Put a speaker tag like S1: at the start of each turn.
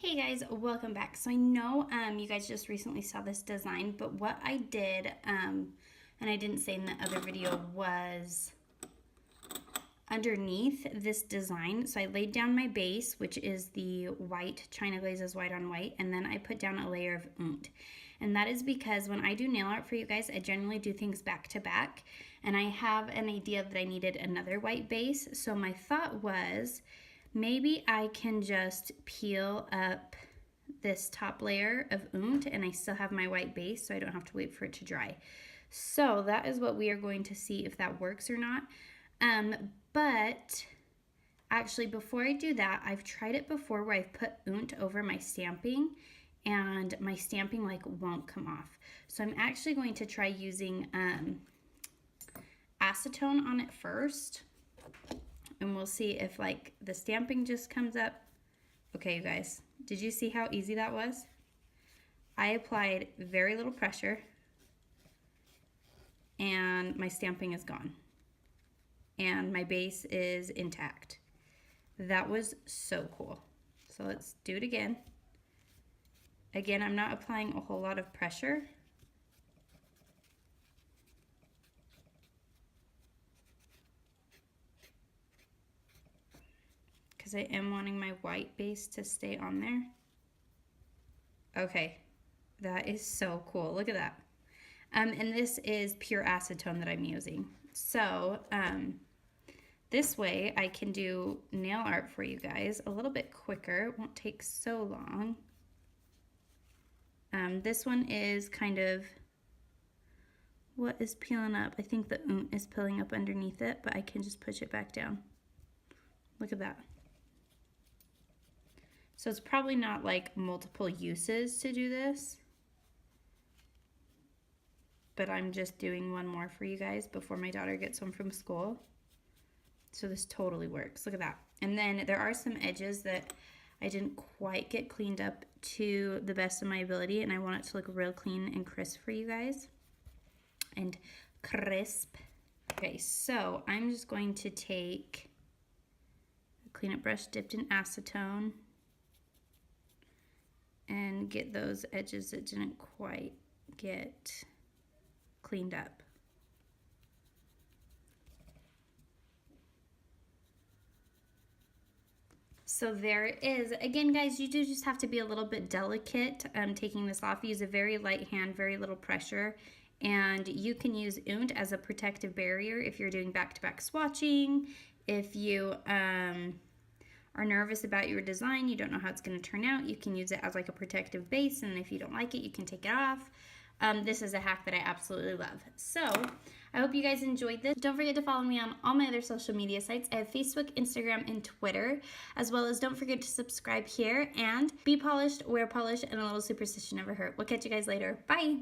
S1: Hey guys, welcome back. So I know you guys just recently saw this design, but what I did, and I didn't say in the other video, was underneath this design, so I laid down my base, which is the white, China Glazes white on white, and then I put down a layer of oud. And that is because when I do nail art for you guys, I generally do things back to back, and I have an idea that I needed another white base, so my thought was, maybe I can just peel up this top layer of oud and I still have my white base so I don't have to wait for it to dry. So that is what we are going to see if that works or not. But actually before I do that, I've tried it before where I've put oud over my stamping and my stamping like won't come off. So I'm actually going to try using acetone on it first. And we'll see if like the stamping just comes up. Okay, you guys, did you see how easy that was? I applied very little pressure and my stamping is gone. And my base is intact. That was so cool. So let's do it again. Again, I'm not applying a whole lot of pressure. Because I am wanting my white base to stay on there. Okay, that is so cool. Look at that. And this is pure acetone that I'm using. So this way I can do nail art for you guys a little bit quicker. It won't take so long. This one is kind of what is peeling up. I think the oud is peeling up underneath it, but I can just push it back down. Look at that. So it's probably not like multiple uses to do this, but I'm just doing one more for you guys before my daughter gets home from school. So this totally works. Look at that. And then there are some edges that I didn't quite get cleaned up to the best of my ability, and I want it to look real clean and crisp for you guys. And crisp. Okay, so I'm just going to take a cleanup brush dipped in acetone and get those edges that didn't quite get cleaned up. So there it is. Again, guys, you do just have to be a little bit delicate taking this off. Use a very light hand, very little pressure, and you can use oud as a protective barrier if you're doing back-to-back swatching, if you are nervous about your design, you don't know how it's going to turn out, you can use it as like a protective base, and if you don't like it, you can take it off. This is a hack that I absolutely love. So I hope you guys enjoyed this. Don't forget to follow me on all my other social media sites. I have Facebook, Instagram, and Twitter, as well as don't forget to subscribe here, and be polished, wear polish, and a little superstition never hurt. We'll catch you guys later. Bye!